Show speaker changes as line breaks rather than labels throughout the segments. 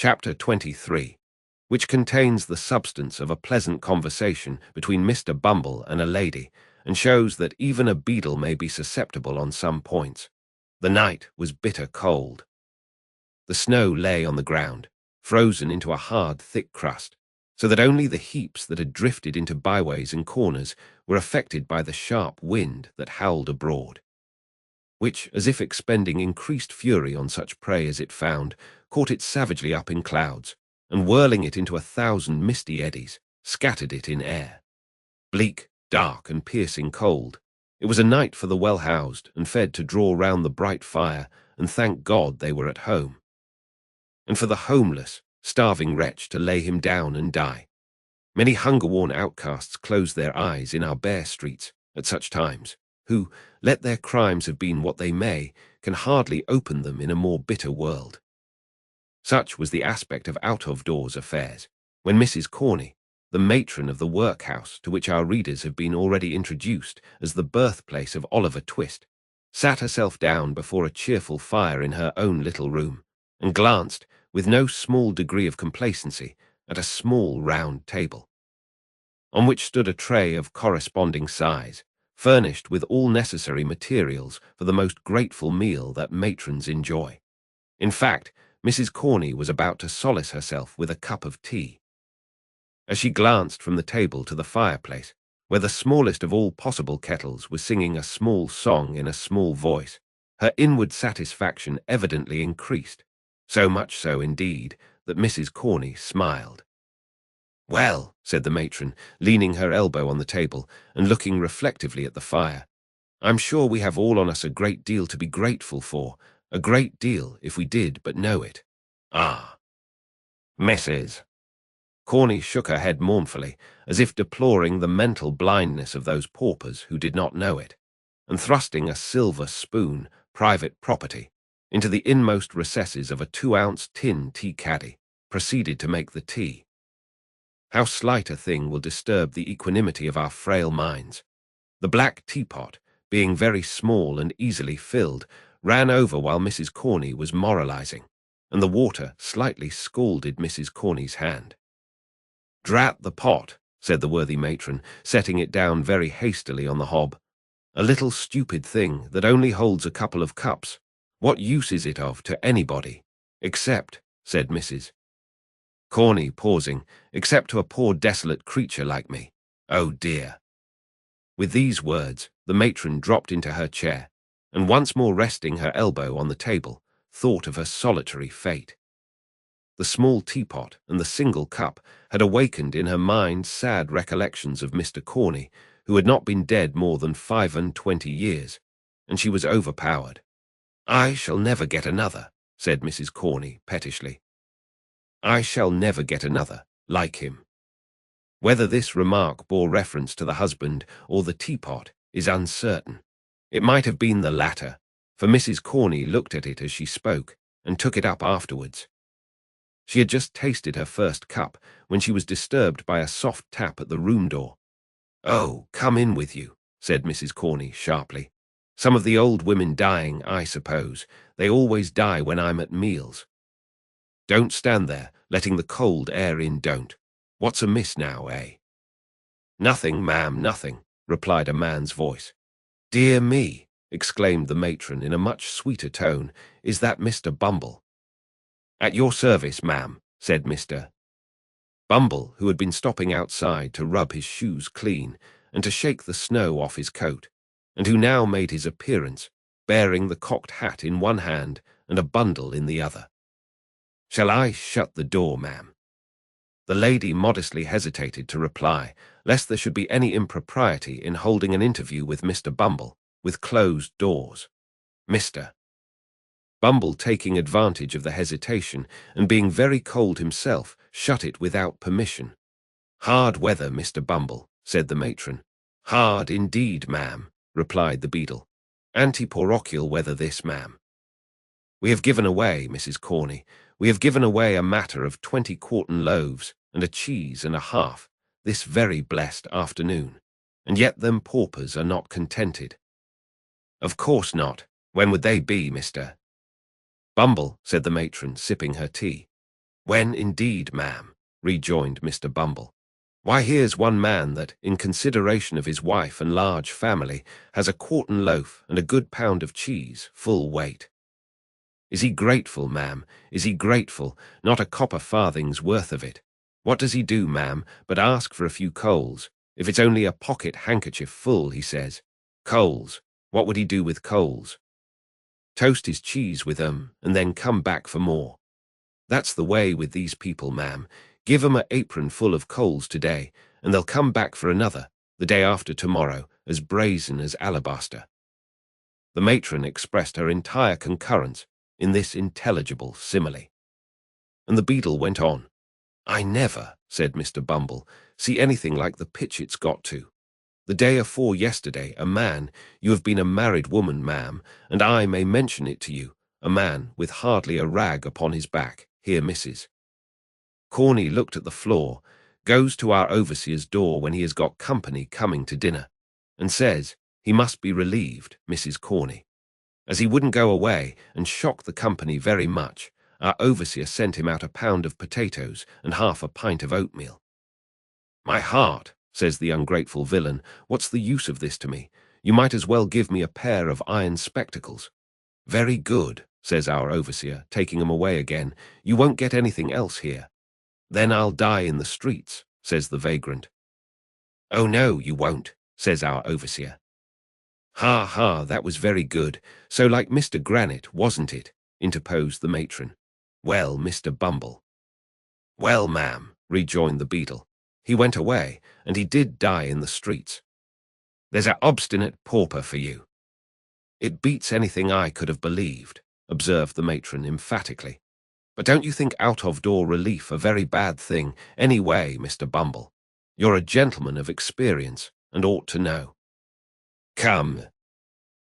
Chapter 23, which contains the substance of a pleasant conversation between Mr. Bumble and a lady, and shows that even a beadle may be susceptible on some points. The night was bitter cold. The snow lay on the ground, frozen into a hard, thick crust, so that only the heaps that had drifted into byways and corners were affected by the sharp wind that howled abroad, which, as if expending increased fury on such prey as it found, caught it savagely up in clouds, and whirling it into 1,000 misty eddies, scattered it in air. Bleak, dark, and piercing cold, it was a night for the well-housed and fed to draw round the bright fire and thank God they were at home, and for the homeless, starving wretch to lay him down and die. Many hunger-worn outcasts close their eyes in our bare streets at such times, who, let their crimes have been what they may, can hardly open them in a more bitter world. Such was the aspect of out-of-doors affairs, when Mrs. Corney, the matron of the workhouse to which our readers have been already introduced as the birthplace of Oliver Twist, sat herself down before a cheerful fire in her own little room, and glanced, with no small degree of complacency, at a small round table, on which stood a tray of corresponding size, furnished with all necessary materials for the most grateful meal that matrons enjoy. In fact, Mrs. Corney was about to solace herself with a cup of tea. As she glanced from the table to the fireplace, where the smallest of all possible kettles was singing a small song in a small voice, her inward satisfaction evidently increased, so much so, indeed, that Mrs. Corney smiled. "Well," said the matron, leaning her elbow on the table and looking reflectively at the fire, "I'm sure we have all on us a great deal to be grateful for, a great deal if we did but know it." "Ah, Mrs." Corney shook her head mournfully, as if deploring the mental blindness of those paupers who did not know it, and thrusting a silver spoon, private property, into the inmost recesses of a 2-ounce tin tea-caddy, proceeded to make the tea. How slight a thing will disturb the equanimity of our frail minds! The black teapot, being very small and easily filled, ran over while Mrs. Corney was moralizing, and the water slightly scalded Mrs. Corney's hand. "Drat the pot," said the worthy matron, setting it down very hastily on the hob. "A little stupid thing that only holds a couple of cups. What use is it of to anybody? Except," said Mrs. Corney, pausing, "except to a poor desolate creature like me. Oh dear." With these words, the matron dropped into her chair, and once more resting her elbow on the table, thought of her solitary fate. The small teapot and the single cup had awakened in her mind sad recollections of Mr. Corney, who had not been dead more than 25 years, and she was overpowered. "I shall never get another," said Mrs. Corney pettishly. "I shall never get another like him." Whether this remark bore reference to the husband or the teapot is uncertain. It might have been the latter, for Mrs. Corney looked at it as she spoke, and took it up afterwards. She had just tasted her first cup when she was disturbed by a soft tap at the room door. "Oh, come in with you," said Mrs. Corney sharply. "Some of the old women dying, I suppose. They always die when I'm at meals. Don't stand there, letting the cold air in, don't. What's amiss now, eh?" "Nothing, ma'am, nothing," replied a man's voice. "Dear me," exclaimed the matron in a much sweeter tone, "is that Mr. Bumble?" "At your service, ma'am," said Mr. Bumble, who had been stopping outside to rub his shoes clean and to shake the snow off his coat, and who now made his appearance, bearing the cocked hat in one hand and a bundle in the other. "Shall I shut the door, ma'am?" The lady modestly hesitated to reply, lest there should be any impropriety in holding an interview with Mr. Bumble, with closed doors. Mr. Bumble, taking advantage of the hesitation, and being very cold himself, shut it without permission. "Hard weather, Mr. Bumble," said the matron. "Hard indeed, ma'am," replied the beadle. "Antiporochial weather this, ma'am. We have given away, Mrs. Corney, we have given away a matter of 20 quartern loaves and a cheese and a half this very blessed afternoon, and yet them paupers are not contented." "Of course not. When would they be, Mr. Bumble?" said the matron, sipping her tea. When indeed, ma'am, rejoined Mr. Bumble. Why, here's one man that, in consideration of his wife and large family, has a quartern loaf and a good pound of cheese, full weight. Is he grateful, ma'am? Is he grateful? Not a copper farthing's worth of it. What does he do, ma'am, but ask for a few coals? If it's only a pocket handkerchief full, he says. Coals. What would he do with coals? Toast his cheese with 'em, and then come back for more. That's the way with these people, ma'am. Give 'em a apron full of coals today, and they'll come back for another, the day after tomorrow, as brazen as alabaster. The matron expressed her entire concurrence in this intelligible simile. And the beadle went on. I never, said Mr. Bumble, see anything like the pitch it's got to. The day afore yesterday, a man, you have been a married woman, ma'am, and I may mention it to you, a man with hardly a rag upon his back, here, missus. Corney looked at the floor, goes to our overseer's door when he has got company coming to dinner, and says he must be relieved, Mrs. Corney. As he wouldn't go away and shock the company very much, our overseer sent him out a pound of potatoes and half a pint of oatmeal. My heart, says the ungrateful villain, what's the use of this to me? You might as well give me a pair of iron spectacles. Very good, says our overseer, taking him away again. You won't get anything else here. Then I'll die in the streets, says the vagrant. Oh no, you won't, says our overseer. Ha ha, that was very good. So like Mr. Granite, wasn't it? Interposed the matron. Well, Mr. Bumble. Well, ma'am, rejoined the beadle. He went away, and he did die in the streets. There's a obstinate pauper for you. It beats anything I could have believed, observed the matron emphatically. But don't you think out-of-door relief a very bad thing, anyway, Mr. Bumble? You're a gentleman of experience, and ought to know. Come.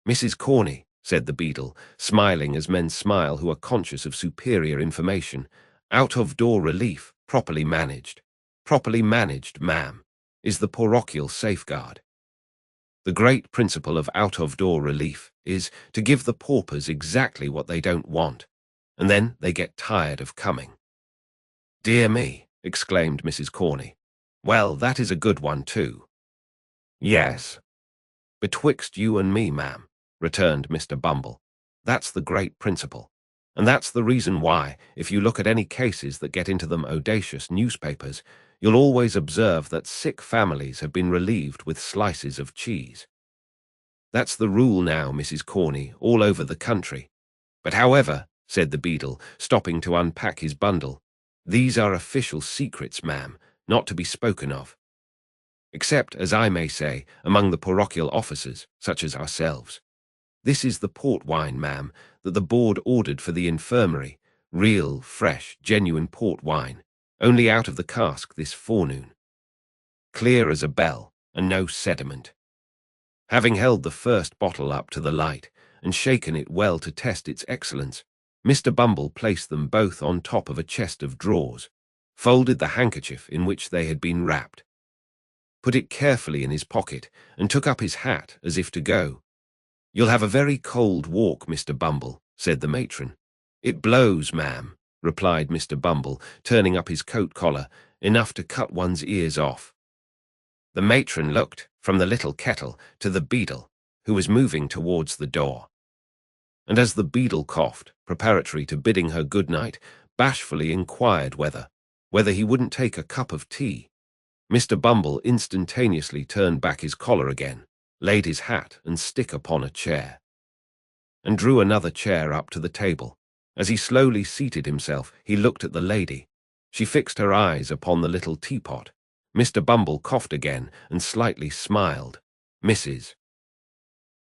Mrs. Corney, said the beadle, smiling as men smile who are conscious of superior information, out-of-door relief, properly managed, ma'am, is the parochial safeguard. The great principle of out-of-door relief is to give the paupers exactly what they don't want, and then they get tired of coming. Dear me, exclaimed Mrs. Corney. Well, that is a good one too. Yes. Betwixt you and me, ma'am, returned Mr. Bumble, that's the great principle. And that's the reason why, if you look at any cases that get into them audacious newspapers, you'll always observe that sick families have been relieved with slices of cheese. That's the rule now, Mrs. Corney, all over the country. But however, said the beadle, stopping to unpack his bundle, these are official secrets, ma'am, not to be spoken of. Except, as I may say, among the parochial officers, such as ourselves. This is the port wine, ma'am, that the board ordered for the infirmary, real, fresh, genuine port wine, only out of the cask this forenoon. Clear as a bell, and no sediment. Having held the first bottle up to the light, and shaken it well to test its excellence, Mr. Bumble placed them both on top of a chest of drawers, folded the handkerchief in which they had been wrapped, put it carefully in his pocket, and took up his hat as if to go. You'll have a very cold walk, Mr. Bumble, said the matron. It blows, ma'am, replied Mr. Bumble, turning up his coat collar, enough to cut one's ears off. The matron looked from the little kettle to the beadle, who was moving towards the door. And as the beadle coughed, preparatory to bidding her good night, bashfully inquired whether he wouldn't take a cup of tea. Mr. Bumble instantaneously turned back his collar again, laid his hat and stick upon a chair, and drew another chair up to the table. As he slowly seated himself, he looked at the lady. She fixed her eyes upon the little teapot. Mr. Bumble coughed again and slightly smiled. Mrs.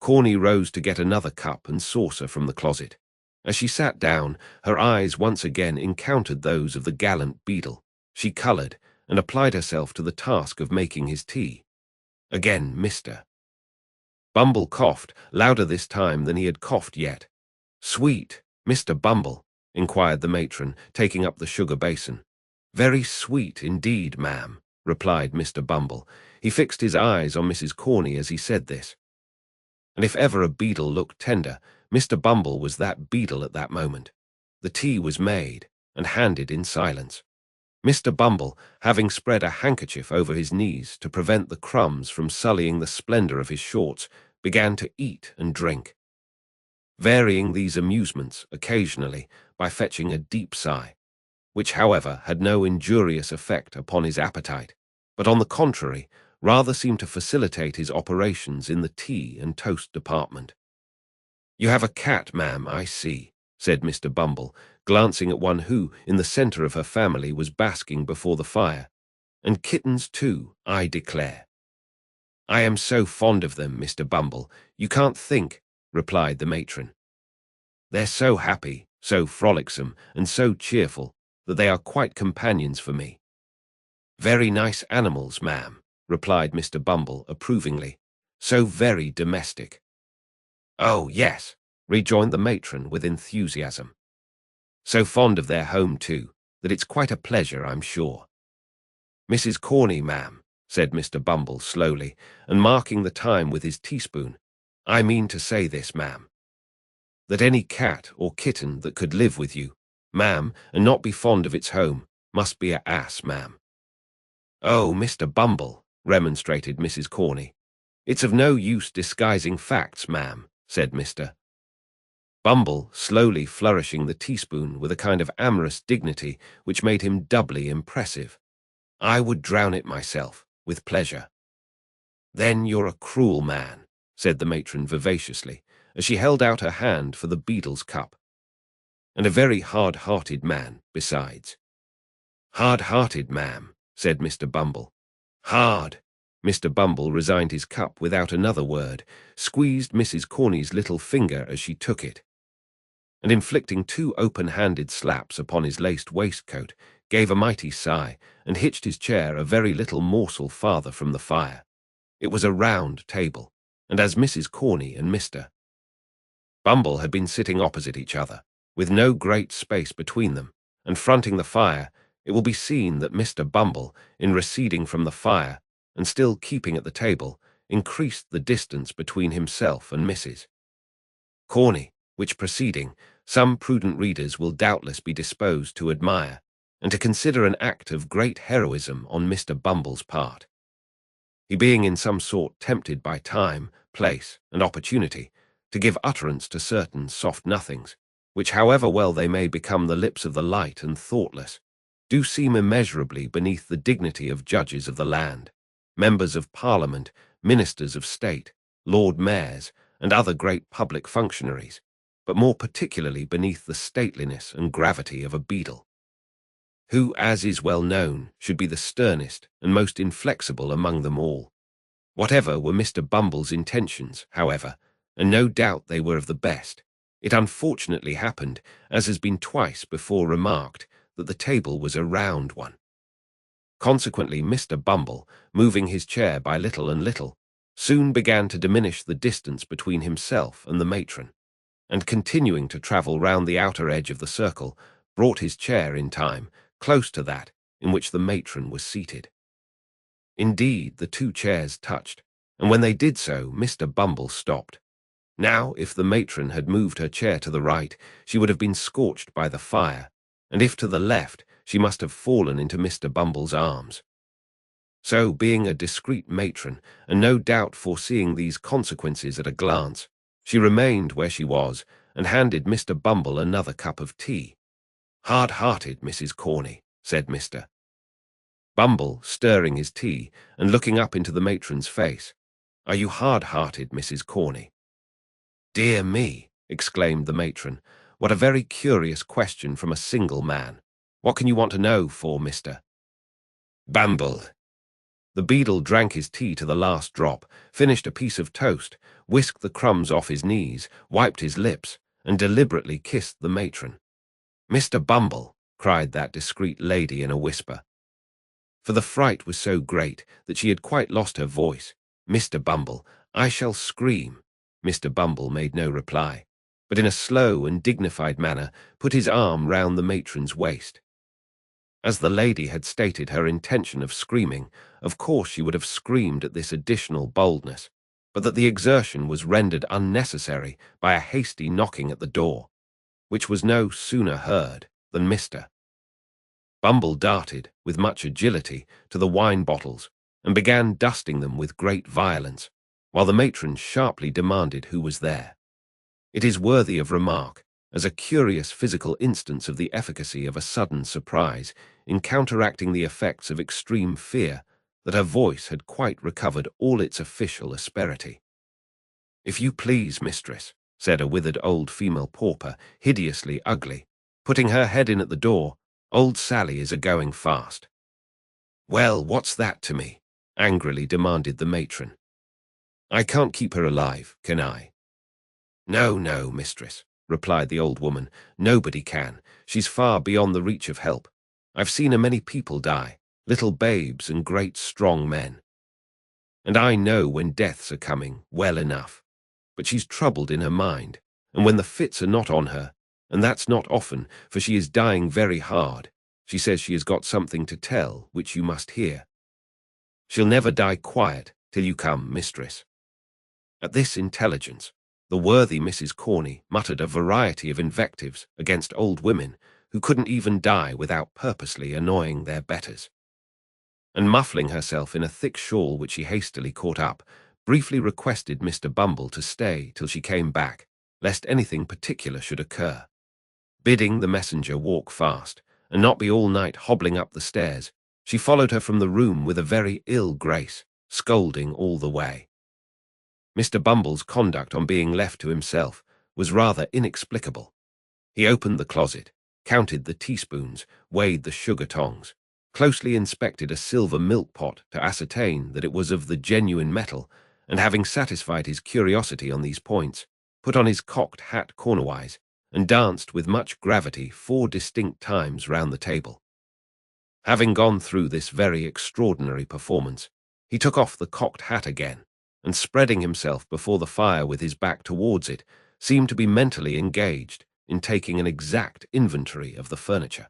Corney rose to get another cup and saucer from the closet. As she sat down, her eyes once again encountered those of the gallant beadle. She coloured and applied herself to the task of making his tea. Again, Mr. Bumble coughed, louder this time than he had coughed yet. Sweet, Mr. Bumble? Inquired the matron, taking up the sugar basin. Very sweet indeed, ma'am, replied Mr. Bumble. He fixed his eyes on Mrs. Corney as he said this. And if ever a beadle looked tender, Mr. Bumble was that beadle at that moment. The tea was made. and handed in silence. Mr. Bumble, having spread a handkerchief over his knees to prevent the crumbs from sullying the splendor of his shorts, began to eat and drink, varying these amusements occasionally by fetching a deep sigh, which, however, had no injurious effect upon his appetite, but on the contrary, rather seemed to facilitate his operations in the tea and toast department. "You have a cat, ma'am, I see," said Mr. Bumble, glancing at one who, in the centre of her family, was basking before the fire. "And kittens, too, I declare." "I am so fond of them, Mr. Bumble, you can't think," replied the matron. "They're so happy, so frolicsome, and so cheerful, that they are quite companions for me." "Very nice animals, ma'am," replied Mr. Bumble approvingly. "So very domestic." "Oh, yes," rejoined the matron with enthusiasm. "So fond of their home, too, that it's quite a pleasure, I'm sure." "Mrs. Corney, ma'am," said Mr. Bumble slowly, and marking the time with his teaspoon, "I mean to say this, ma'am, that any cat or kitten that could live with you, ma'am, and not be fond of its home, must be a ass, ma'am." "Oh, Mr. Bumble," remonstrated Mrs. Corney. "It's of no use disguising facts, ma'am," said Mr. Bumble, slowly flourishing the teaspoon with a kind of amorous dignity which made him doubly impressive. "I would drown it myself, with pleasure." "Then you're a cruel man," said the matron vivaciously, as she held out her hand for the beadle's cup. "And a very hard-hearted man, besides." "Hard-hearted, ma'am," said Mr. Bumble. "Hard." Mr. Bumble resigned his cup without another word, squeezed Mrs. Corney's little finger as she took it, and inflicting 2 open-handed slaps upon his laced waistcoat, gave a mighty sigh, and hitched his chair a very little morsel farther from the fire. It was a round table, and as Mrs. Corney and Mr. Bumble had been sitting opposite each other, with no great space between them, and fronting the fire, it will be seen that Mr. Bumble, in receding from the fire, and still keeping at the table, increased the distance between himself and Mrs. Corney, which proceeding, some prudent readers will doubtless be disposed to admire, and to consider an act of great heroism on Mr. Bumble's part. He being in some sort tempted by time, place, and opportunity, to give utterance to certain soft nothings, which, however well they may become the lips of the light and thoughtless, do seem immeasurably beneath the dignity of judges of the land, members of Parliament, ministers of state, Lord Mayors, and other great public functionaries, but more particularly beneath the stateliness and gravity of a beadle, who, as is well known, should be the sternest and most inflexible among them all. Whatever were Mr. Bumble's intentions, however, and no doubt they were of the best, it unfortunately happened, as has been twice before remarked, that the table was a round one. Consequently, Mr. Bumble, moving his chair by little and little, soon began to diminish the distance between himself and the matron, and continuing to travel round the outer edge of the circle, brought his chair in time close to that in which the matron was seated. Indeed, the 2 chairs touched, and when they did so, Mr. Bumble stopped. Now, if the matron had moved her chair to the right, she would have been scorched by the fire, and if to the left, she must have fallen into Mr. Bumble's arms. So, being a discreet matron, and no doubt foreseeing these consequences at a glance, she remained where she was, and handed Mr. Bumble another cup of tea. "Hard-hearted, Mrs. Corney," said Mr. Bumble, stirring his tea, and looking up into the matron's face. "Are you hard-hearted, Mrs. Corney?" "Dear me," exclaimed the matron, "what a very curious question from a single man. What can you want to know for, Mr. Bumble?" The beadle drank his tea to the last drop, finished a piece of toast, whisked the crumbs off his knees, wiped his lips, and deliberately kissed the matron. "Mr. Bumble," cried that discreet lady in a whisper, for the fright was so great that she had quite lost her voice. "Mr. Bumble, I shall scream." Mr. Bumble made no reply, but in a slow and dignified manner put his arm round the matron's waist. As the lady had stated her intention of screaming, of course she would have screamed at this additional boldness, but that the exertion was rendered unnecessary by a hasty knocking at the door, which was no sooner heard than Mr. Bumble darted, with much agility, to the wine bottles and began dusting them with great violence, while the matron sharply demanded who was there. It is worthy of remark, as a curious physical instance of the efficacy of a sudden surprise in counteracting the effects of extreme fear, that her voice had quite recovered all its official asperity. "If you please, mistress," said a withered old female pauper, hideously ugly, putting her head in at the door, "old Sally is a-going fast." "Well, what's that to me?" angrily demanded the matron. "I can't keep her alive, can I?" "No, no, mistress," replied the old woman. "Nobody can. She's far beyond the reach of help. I've seen a many people die, little babes and great strong men. And I know when deaths are coming, well enough. But she's troubled in her mind, and when the fits are not on her, and that's not often, for she is dying very hard, she says she has got something to tell, which you must hear. She'll never die quiet till you come, mistress." At this intelligence, the worthy Mrs. Corney muttered a variety of invectives against old women who couldn't even die without purposely annoying their betters, and muffling herself in a thick shawl which she hastily caught up, briefly requested Mr. Bumble to stay till she came back, lest anything particular should occur. Bidding the messenger walk fast, and not be all night hobbling up the stairs, she followed her from the room with a very ill grace, scolding all the way. Mr. Bumble's conduct on being left to himself was rather inexplicable. He opened the closet, counted the teaspoons, weighed the sugar tongs, closely inspected a silver milk pot to ascertain that it was of the genuine metal, and having satisfied his curiosity on these points, put on his cocked hat cornerwise, and danced with much gravity 4 distinct times round the table. Having gone through this very extraordinary performance, he took off the cocked hat again, and spreading himself before the fire with his back towards it, seemed to be mentally engaged in taking an exact inventory of the furniture.